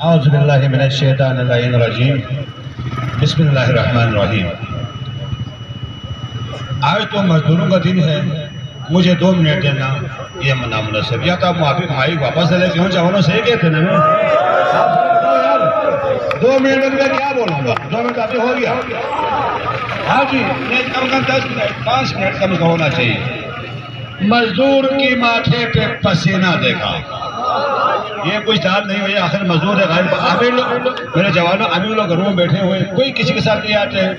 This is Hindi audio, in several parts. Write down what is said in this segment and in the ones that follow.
औज़ुबिल्लाहि मिनश्शैतानिर्रजीम। बिस्मिल्लाहिर्रहमानिर्रहीम। आज तो मजदूरों का दिन है, मुझे 2 मिनट देना ये नामुनासिब। या तो आप माइक वापस ले क्यों चावलों से कहते ना 2 मिनट में क्या बोलूँगा, 2 मिनट आपसे हो गया। हाँ जी, नहीं कम 10 मिनट 5 मिनट कम का होना चाहिए। मजदूर की माथे पे पसीना देखा, ये कुछ दाद नहीं हुई, आखिर मजदूर है। अभी लोग मेरे जवानों अभी लोग घरों में बैठे हुए, कोई किसी के साथ नहीं आते हैं,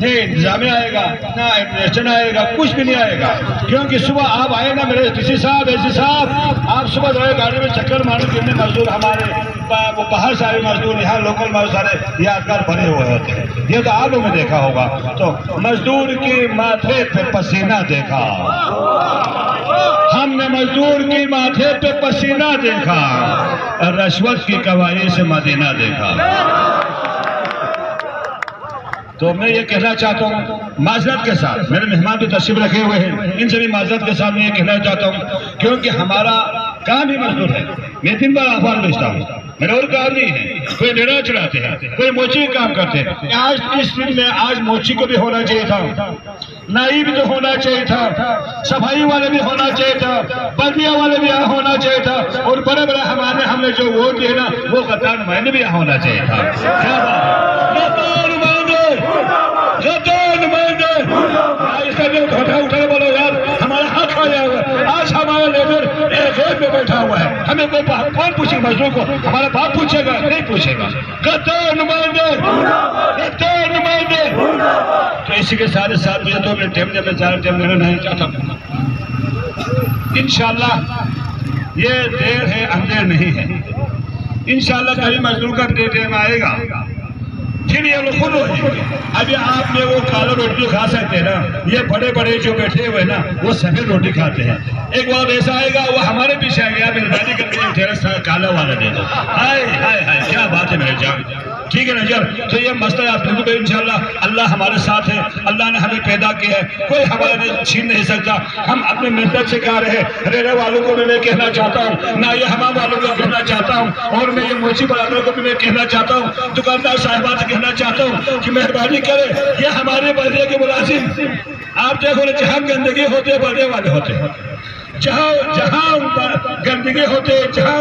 नहीं इंतजामिया आएगा ना एडमिनिस्ट्रेशन आएगा, कुछ भी नहीं आएगा। क्योंकि सुबह आप आए ना मेरे डीसी साहब एसी साहब, आप सुबह जो गाड़ी में चक्कर मारो, कितने मजदूर हमारे वो बाहर सारे मजदूर, यहाँ लोकल मजदूर सारे यादगार बने हुए होते हैं। ये तो आप लोगों ने देखा होगा। तो मजदूर के माथे पे पसीना देखा, हमने मजदूर की माथे पे पसीना देखा, रश्वत की कवाई से मदीना देखा। तो मैं ये कहना चाहता हूँ माजरत के साथ, मेरे मेहमान भी तशरीफ रखे हुए हैं, इनसे भी माजरत के साथ मैं ये कहना चाहता हूँ, क्योंकि हमारा काम ही मजदूर है। मैं 3 बार आह्वान भेजता हूँ, मेरा और काम नहीं है। कोई डेरा चढ़ाते हैं, कोई मोची का काम करते हैं। आज इस दिन में आज मोची को भी होना चाहिए था, नाई भी तो होना चाहिए था, सफाई वाले भी होना चाहिए था, बल्दिया वाले भी यहाँ होना चाहिए था, और बड़े बड़े हमने जो वोट दिए ना वो गद्दार नुमाइंदे भी यहाँ होना चाहिए था। क्या बात उठा बोलो यार, हमारा हक आ जाएगा। आज हमारा लेबर जेल में बैठा हुआ है, हमें कोई कौन पूछेगा? मजदूर को हमारा बाप पूछेगा? नहीं पूछेगा। गद्दार नुमाइंदे, गद्दार नुमाइंदे। तो इसी के साथ मुझे 2 मिनट टाइम में ज़्यादा टाइम देना नहीं चाहता। इंशाल्लाह ये देर है अंधेर नहीं है, इंशाल्लाह कहीं मजदूर का टाइम आएगा, फिर ये लोग खुद हो। अभी आपने वो काला रोटी खा सकते हैं ना, ये बड़े बड़े जो बैठे हुए ना वो सफेद रोटी खाते हैं। एक बार ऐसा आएगा वो हमारे पीछे आ गया, मेहरबानी करके तेरा काला वाला दे दो। हाय हाय हाय, क्या बात है मेरे जान, ठीक है ना यार। तो ये मसला आप लोगों को इंशाल्लाह अल्लाह हमारे साथ है, अल्लाह ने हमें पैदा किया है, कोई हमारे छीन नहीं सकता। हम अपने मेहनत से गा रहे हैं। रेरे वालों को भी मैं कहना चाहता हूँ, ना ये हमारे वालों को कहना चाहता हूँ, और मैं ये मोची बरादरों को भी मैं कहना चाहता हूँ, दुकानदार साहिबा से कहना चाहता हूँ कि मेहरबानी करें, ये हमारे बल्दिया के मुलाजिम, आप देखो ना जहाँ गंदगी होते बल्दिया वाले होते हैं, जहाँ गंदगी होते जहाँ